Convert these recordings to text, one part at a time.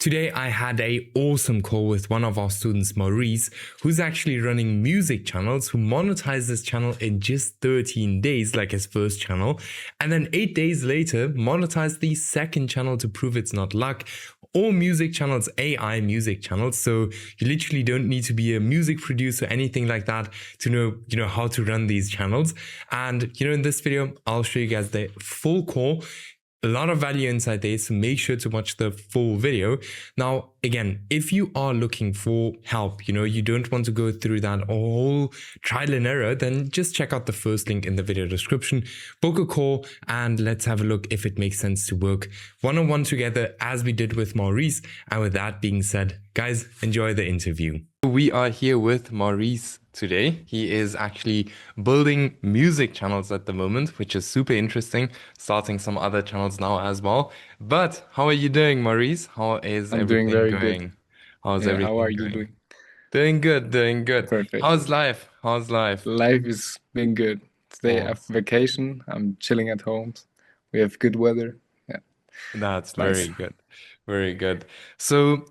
Today, I had a awesome call with one of our students, Maurice, who's actually running music channels, who monetized this channel in just 13 days, like his first channel, and then 8 days later, monetized the second channel to prove it's not luck. All music channels, AI music channels, so you literally don't need to be a music producer, anything like that, to know, how to run these channels. And in this video, I'll show you guys the full call. A lot of value inside there, so make sure to watch the full video. Now, again, if you are looking for help, you don't want to go through that whole trial and error, then just check out the first link in the video description, book a call, and let's have a look if it makes sense to work one-on-one together as we did with Maurice. And with that being said, guys, enjoy the interview. We are here with Maurice today. He is actually building music channels at the moment, which is super interesting, starting some other channels now as well. But how are you doing, Maurice? How is I'm doing everything very going? good. How's Yeah, how are everything you going? doing? Doing good, doing good. Perfect. How's life? How's life? Life is been good. Today I have Awesome. vacation. I'm chilling at home. We have good weather. Yeah, That's it's nice. very good. Very good. So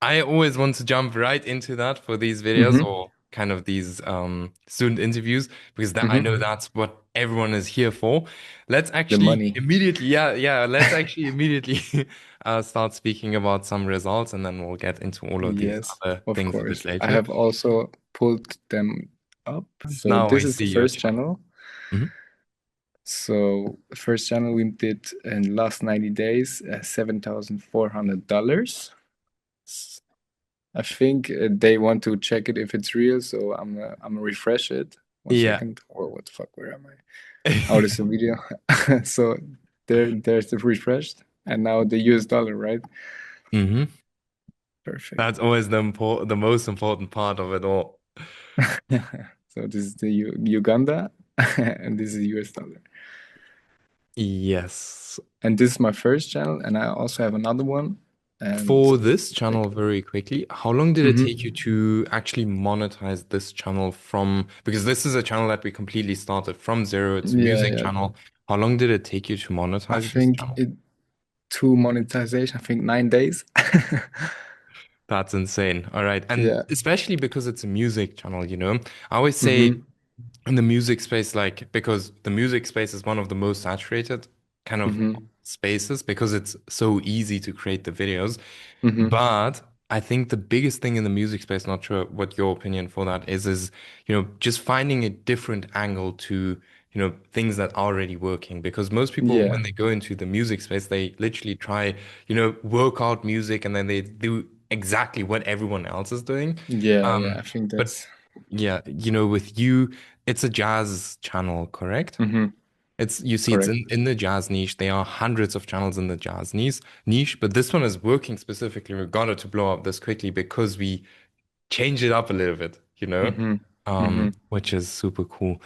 I always want to jump right into that for these videos Mm-hmm. or kind of these student interviews because I Mm-hmm. know that's what everyone is here for. Let's The actually money. immediately, yeah, let's actually immediately start speaking about some results and then we'll get into all of these Yes, other of things a bit course. I later. have also pulled them up. So Now I this is the see your first channel. channel. Mhm. So the first channel we did in the last 90 days, $7,400. I think they want to check it if it's real, so I'm gonna refresh it. One Yeah. second. Or what the fuck? Where am I? Oh, this is a video. So there's the refreshed, and now the US dollar, right? hmm Perfect. That's always the most important part of it all. So this is the Uganda, and this is US dollar. Yes. And this is my first channel, and I also have another one. And For this like, channel, very quickly, how long did it take you to actually monetize this channel from, because this is a channel that we completely started from zero, it's a yeah, music yeah. channel. How long did it take you to I monetize this think channel? it to monetization. I think 9 days. That's insane. All right. And Yeah. especially because it's a music channel. I always say Mm-hmm. in the music space, like, because the music space is one of the most saturated kind of Mm-hmm. spaces because it's so easy to create the videos. Mm-hmm. But I think the biggest thing in the music space, not sure what your opinion for that is, just finding a different angle to, things that are already working. Because most people, when Yeah. they go into the music space, they literally try, work out music and then they do exactly what everyone else is doing. Yeah, yeah. Um, I think but that's yeah, with you, it's a jazz channel, correct? mm-hmm. It's Correct. in the jazz niche. There are hundreds of channels in the jazz niche, but this one is working specifically. We got it to blow up this quickly because we changed it up a little bit, Mm-hmm. Mm-hmm. which is super cool.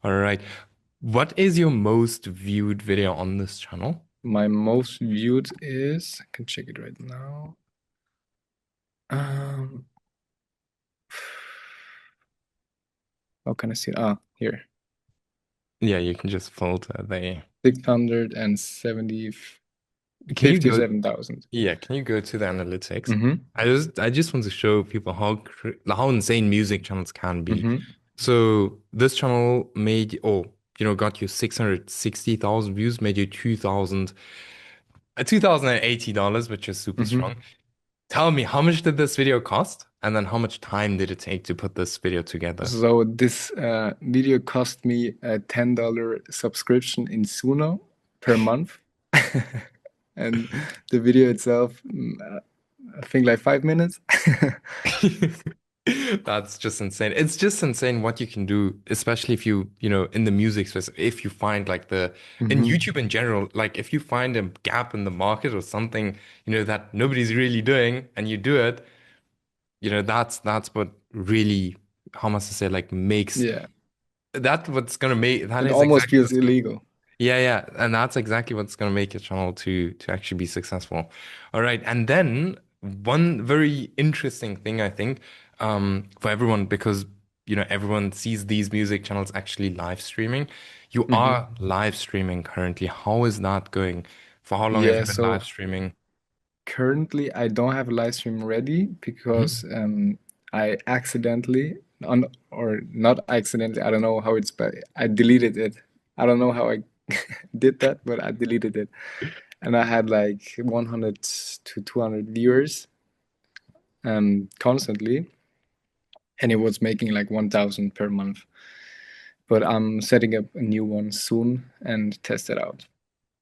All right. What is your most viewed video on this channel? My most viewed is I can check it right now. Um, how can I see it? Ah, here. Yeah, you can just filter there. 670 Can you go 57,000. Yeah, can you go to the analytics? Mm-hmm. I just want to show people how insane music channels can be. Mm-hmm. So this channel made or got you 660,000 views, made you 2,080, which is super Mm-hmm. strong. Tell me, how much did this video cost? And then how much time did it take to put this video together? So this video cost me a $10 subscription in Suno per month. And the video itself, I think like 5 minutes. That's just insane. It's just insane what you can do, especially if in the music space, if you find like in Mm-hmm. YouTube in general, like if you find a gap in the market or something, that nobody's really doing and you do it, that's what really, how must I say, like makes Yeah, that what's gonna make, that it is almost exactly feels what's gonna, illegal. yeah. And that's exactly what's gonna make your channel to actually be successful. All right. And then one very interesting thing I think for everyone, because everyone sees these music channels actually live streaming. You Mm-hmm. are live streaming currently. How is that going? For how long have Yeah, you been live so streaming? Currently, I don't have a live stream ready because Mhm. I accidentally, on or not accidentally, I don't know how it's, but I deleted it. I don't know how I did that, but I deleted it. And I had like 100 to 200 viewers constantly, and it was making like 1,000 per month. But I'm setting up a new one soon and test it out.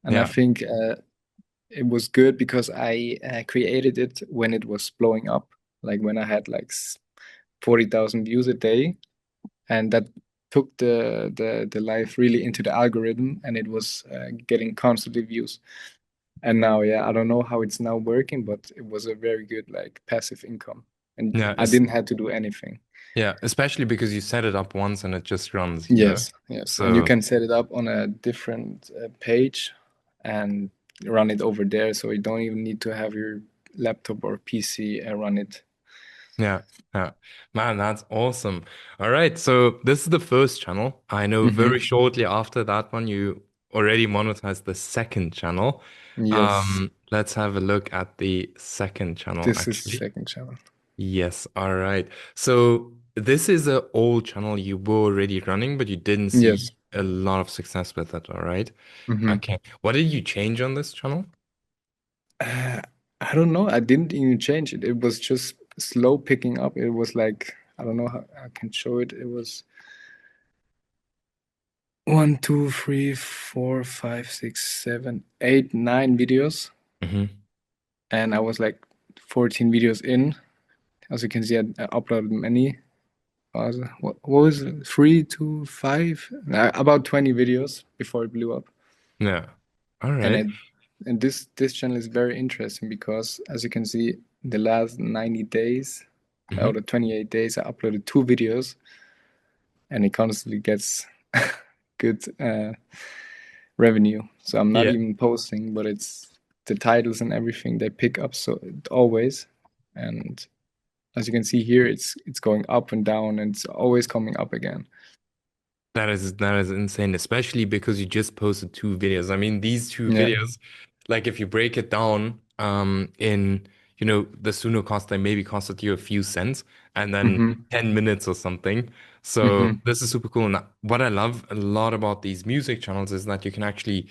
And I Yeah. think it was good because I created it when it was blowing up, like when I had like 40,000 views a day, and that took the life really into the algorithm, and it was getting constantly views. And now, yeah, I don't know how it's now working, but it was a very good like passive income, and Yeah. I didn't have to do anything. Yeah. Especially because you set it up once and it just runs. Yes, yes, and you So can set it up on a different page and run it over there, so you don't even need to have your laptop or PC run it. yeah. Yeah. Man, that's awesome. All right. So this is the first channel. I know very Hmm. shortly after that one, you already monetized the second channel. Yes, Let's have a look at the second channel this is the actually. second channel. Yes, all right. So this is an old channel you were already running, but you didn't Yes. see a lot of success with it, all right? Hmm. Okay. What did you change on this channel? Uh, I don't know. I didn't even change it. It was just slow picking up. It was like, I don't know how I can show it. It was one, two, three, four, five, six, seven, eight, 9 videos. Hmm. And I was like 14 videos in. As you can see, I uploaded many. What was it? 3 to 5? About 20 videos before it blew up. Yeah. All And right. it and this channel is very interesting because, as you can see, the last 90 days out Hmm. of 28 days, I uploaded 2 videos, and it constantly gets good revenue. So I'm not Yeah. even posting, but it's the titles and everything they pick up so always. And as you can see here, it's going up and down, and it's always coming up again. That is insane, especially because you just posted two videos. I mean, these two Yeah. videos, like if you break it down, in the Suno cost, they maybe costed you a few cents and then Mm-hmm. 10 minutes or something. So Mm-hmm. this is super cool. And what I love a lot about these music channels is that you can actually,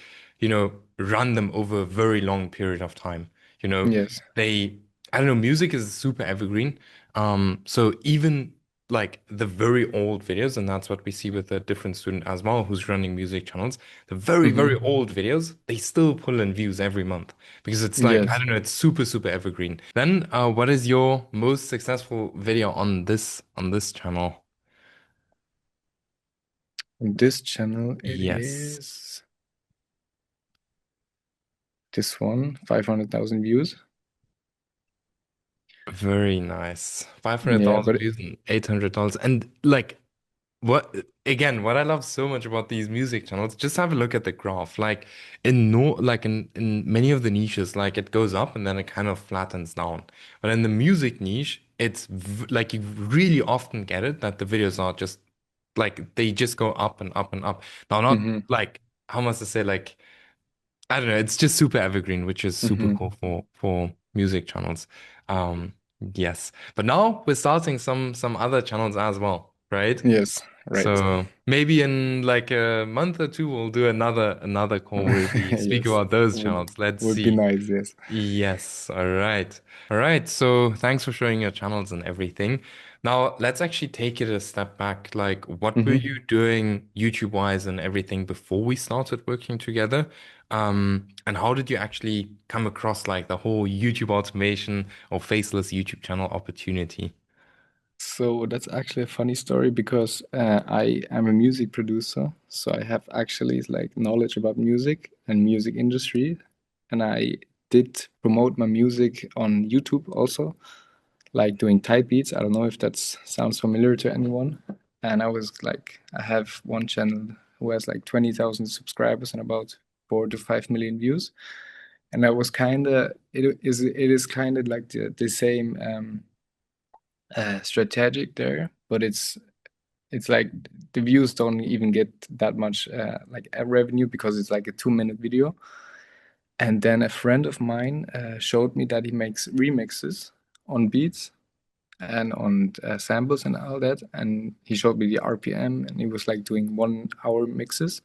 run them over a very long period of time. You know, Yes. they, I don't know, music is super evergreen. So even like the very old videos, and that's what we see with a different student as well who's running music channels. The very, very Mm-hmm. old videos, they still pull in views every month because it's like, I Yes. don't know, it's super, super evergreen. Then, what is your most successful video on this channel? On this channel, it Yes, is this one, 500,000 views. very nice. Yeah, 500,000 but views and $800. And like, what I love so much about these music channels, just have a look at the graph. Like in many of the niches, like it goes up and then it kind of flattens down. But in the music niche, it's like you really often get it that the videos are just like they just go up and up and up. Now, not mm-hmm. like how must I say, like I don't know, it's just super evergreen, which is super Mm-hmm. cool for music channels. Um, yes. But now we're starting some other channels as well, right? Yes, right. So maybe in like a month or two, we'll do another call where we speak Yes, about those would channels. Let's would be see. nice. Yes. Yes, all right. All right. So thanks for showing your channels and everything. Now let's actually take it a step back. Like, what were Mm-hmm. you doing YouTube-wise and everything before we started working together? And how did you actually come across like the whole YouTube automation or faceless YouTube channel opportunity? So that's actually a funny story because I am a music producer, so I have actually like knowledge about music and music industry, and I did promote my music on YouTube also, like doing type beats. I don't know if that sounds familiar to anyone. And I was like, I have one channel who has like 20,000 subscribers and about 4 to 5 million views. And that was kind of it is kind of like the same strategic there, but it's like the views don't even get that much like revenue because it's like a 2 minute video. And then a friend of mine showed me that he makes remixes on beats and on samples and all that. And he showed me the RPM, and he was like doing 1 hour mixes.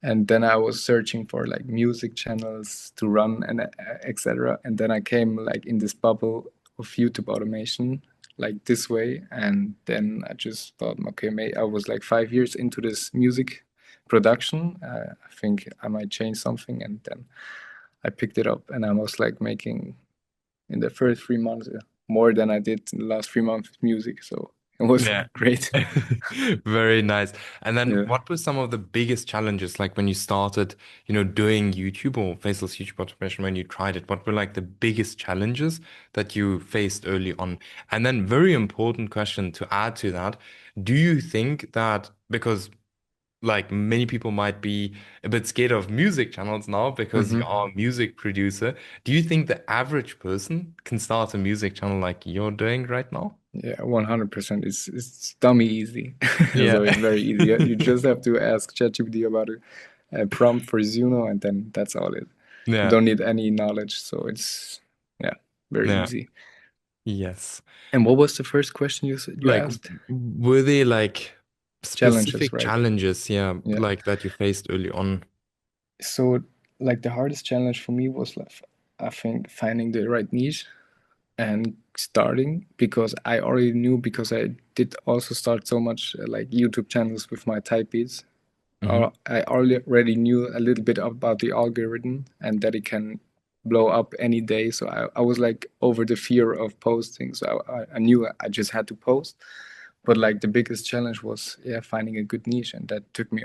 And then I was searching for like music channels to run and etc. And then I came like in this bubble of YouTube automation, like this way. And then I just thought, okay, I was like 5 years into this music production. I think I might change something, and then I picked it up, and I was like making in the first 3 months more than I did in the last 3 months with music. So it was Yeah. great. Very nice. And then Yeah. what were some of the biggest challenges like when you started, doing YouTube or faceless YouTube automation when you tried it? What were like the biggest challenges that you faced early on? And then very important question to add to that, do you think that because like many people might be a bit scared of music channels now because you Hmm. are a music producer, do you think the average person can start a music channel like you're doing right now? Yeah, 100%. It's dummy easy. Yeah. So it's very easy. You just have to ask ChatGPT about a prompt for Zuno, and then that's all it. You Yeah. don't need any knowledge, so it's yeah, very Yeah. easy. Yes. And what was the first question you Like, asked? were there like Challenges, specific right? challenges, yeah, Yeah. like that you faced early on? So like the hardest challenge for me was like I think finding the right niche and starting, because I already knew, because I did also start so much like YouTube channels with my type beats. Hmm. I already knew a little bit about the algorithm and that it can blow up any day. So I was like over the fear of posting. So I knew I just had to post. But like the biggest challenge was, yeah, finding a good niche, and that took me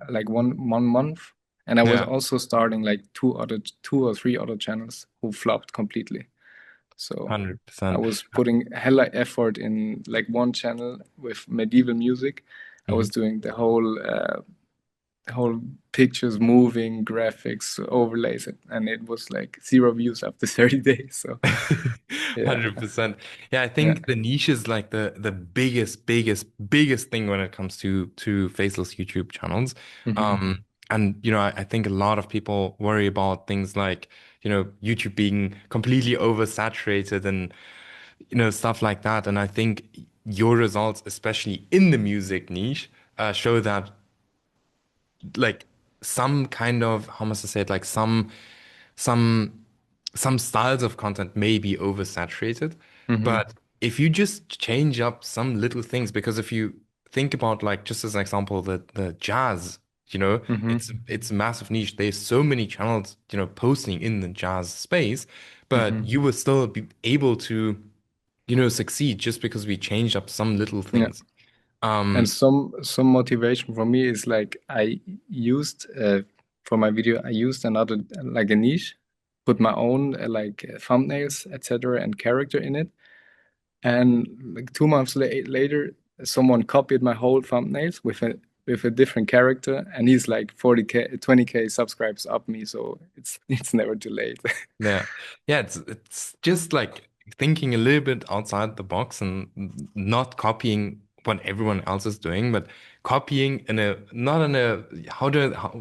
like one month. And I was Yeah, also starting like 2 or 3 other channels who flopped completely. So I 100%. was putting hella effort in like one channel with medieval music. I Hmm. was doing the whole pictures moving, graphics, overlays, and it was like 0 views after 30 days. So yeah, 100%. Yeah, I yeah. think the niche is like the biggest thing when it comes to faceless YouTube channels. Hmm. And I think a lot of people worry about things like, YouTube being completely oversaturated and stuff like that. And I think your results, especially in the music niche, show that like some kind of, how must I say it, like some some styles of content may be oversaturated, Hmm. but if you just change up some little things, because if you think about like just as an example, the jazz, Hmm. it's a massive niche. There's so many channels, posting in the jazz space, but Hmm. you will still be able to, succeed just because we changed up some little Yeah. things. And Um, some motivation for me is like I used for my video, I used another like a niche, put my own like thumbnails, etc., and character in it. And like 2 months later, someone copied my whole thumbnails with a different character, and he's like 40K, 20K subscribers up me. So it's never too late. Yeah. Yeah, it's just like thinking a little bit outside the box and not copying what everyone else is doing, but copying in a not in a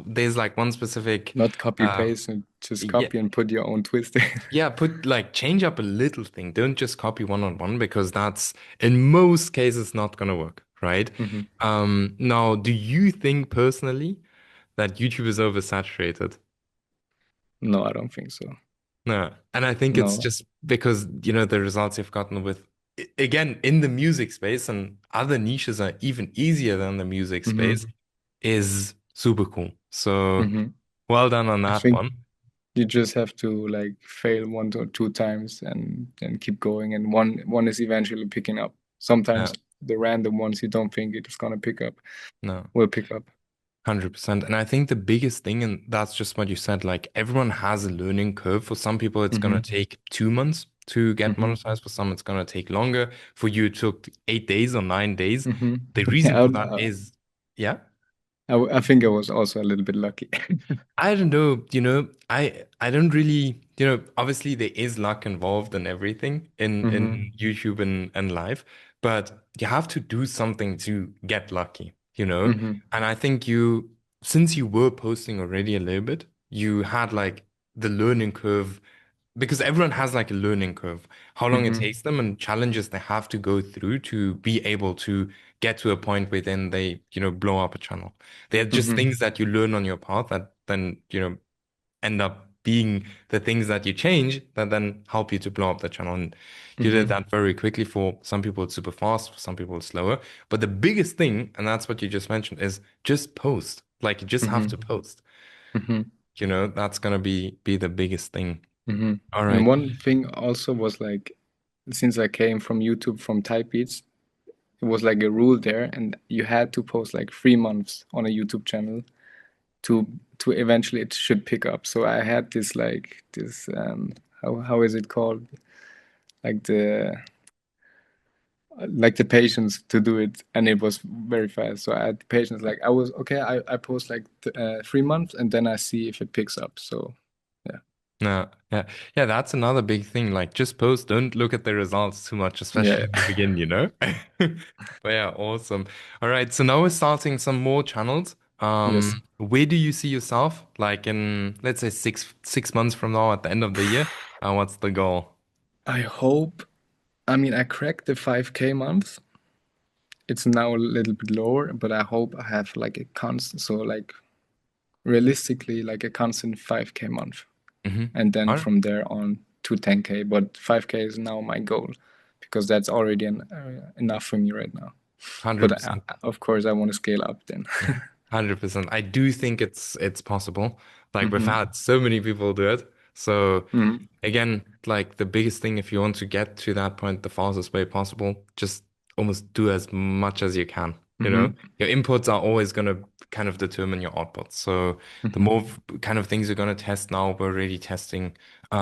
there's like one specific Not copy uh paste, and just yeah, copy and put your own twist in. yeah, put like change up a little thing. Don't just copy one on one because that's in most cases not gonna work, right? Mhm. Now, do you think personally that YouTube is oversaturated? No, I don't think so. No. And I think it's No. just because, the results you've gotten with, again, in the music space and other niches are even easier than the music Hmm. space is super cool. So Hmm. well done on I that think one. you just have to like fail 1 or 2 times and then keep going, and one is eventually picking up. Yeah, Sometimes the random ones you don't think it is gonna pick up no, will pick up. 100%. And I think the biggest thing, and that's just what you said, like everyone has a learning curve. For some people, it's going to Hmm. take 2 months to get Hmm. monetized. For some, it's going to take longer. For you, it took 8 days or 9 days. Hmm. The reason Yeah, for that is, yeah. I think I was also a little bit lucky. I don't know, I don't really, obviously there is luck involved in everything in Hmm. YouTube and live, but you have to do something to get lucky. Hmm. And I think since you were posting already a little bit, you had like the learning curve because everyone has like a learning curve, how long it Mm-hmm. takes them and challenges they have to go through to be able to get to a point where then they, blow up a channel. They're just Mm-hmm. things that you learn on your path that then, end up being the things that you change that then help you to blow up the channel. And you did Mm-hmm. that very quickly. For some people, it's super fast, for some people, it's slower. But the biggest thing, and that's what you just mentioned, is just post. Like you just have to Mm-hmm. post. Mm-hmm. That's gonna be the biggest thing. Mm-hmm. All And right. one thing also was like, since I came from YouTube from type beats, it was like a rule there, and you had to post like 3 months on a YouTube channel to eventually it should pick up. So I had this like this how is it called? Like the patience to do it, and it was very fast. So I had the patience. Like I was okay. I post like 3 months, and then I see if it picks up. So yeah, No, yeah, yeah, that's another big thing. Like, just post, don't look at the results too much, especially yeah, in the beginning. But yeah, awesome. All right, so now we're starting some more channels. yes. Where do you see yourself? Like in, let's say six months from now, at the end of the year, what's the goal? I hope. I mean, I cracked the 5K month. It's now a little bit lower, but I hope I have like a constant. So like realistically, like a constant 5K month, Mm-hmm. and then All right, from there on to 10K. But 5K is now my goal because that's already enough for me right now. But 100%. of course, I want to scale up then. 100%. I do think it's possible. Like we've Mm-hmm. had so many people do it. So Mm-hmm. again, like the biggest thing if you want to get to that point the fastest way possible, just almost do as much as you can, you know? Mm-hmm. Your inputs are always going to kind of determine your outputs. So the Mm-hmm. more kind of things you're going to test now, we're already testing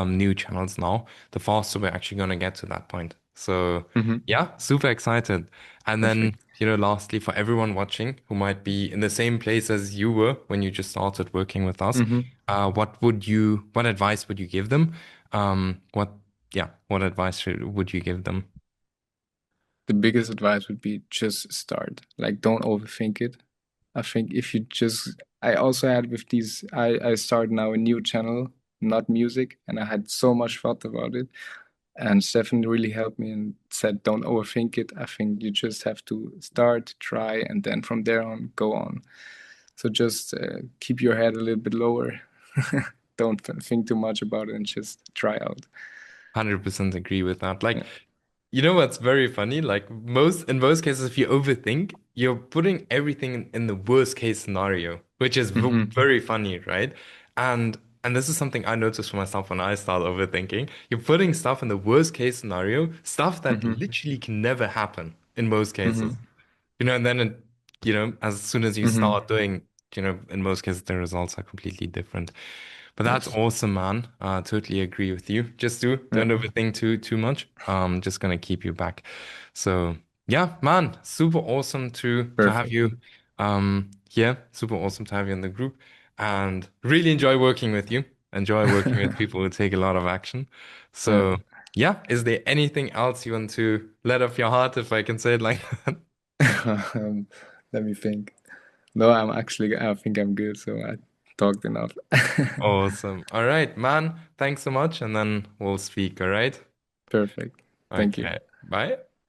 new channels now, the faster we're actually going to get to that point. So Mm-hmm. yeah, super excited. And then, Perfect. lastly, for everyone watching who might be in the same place as you were when you just started working with us, Mm-hmm. what advice would you give them? What advice would you give them? The biggest advice would be just start. Like, don't overthink it. I think if you just, I also had with these, I started now a new channel, not music, and I had so much thought about it. And Stefan really helped me and said, don't overthink it. I think you just have to start, try, and then from there on, go on. So just keep your head a little bit lower. Don't think too much about it and just try out. 100% agree with that. Like, Yeah. what's very funny? Like in most cases, if you overthink, you're putting everything in the worst case scenario, which is Mm-hmm. very funny, right? And this is something I noticed for myself when I start overthinking. You're putting stuff in the worst case scenario, stuff that Mm-hmm. literally can never happen in most Mm-hmm. cases. And then as soon as you Mm-hmm. start doing, in most cases the results are completely different. But that's Yes. awesome, man. Totally agree with you. Just Yeah. don't overthink too much. Just gonna keep you back. So yeah, man, super awesome to have Perfect. you here. Super awesome to have you in the group. And really enjoy working with you. Enjoy working with people who take a lot of action. Yeah. So yeah, is there anything else you want to let off your heart, if I can say it like that? um, let me think. No, I think I'm good. So I talked enough. Awesome. All right, man. Thanks so much. And then we'll speak. All right. Perfect. Thank you. Okay. Bye.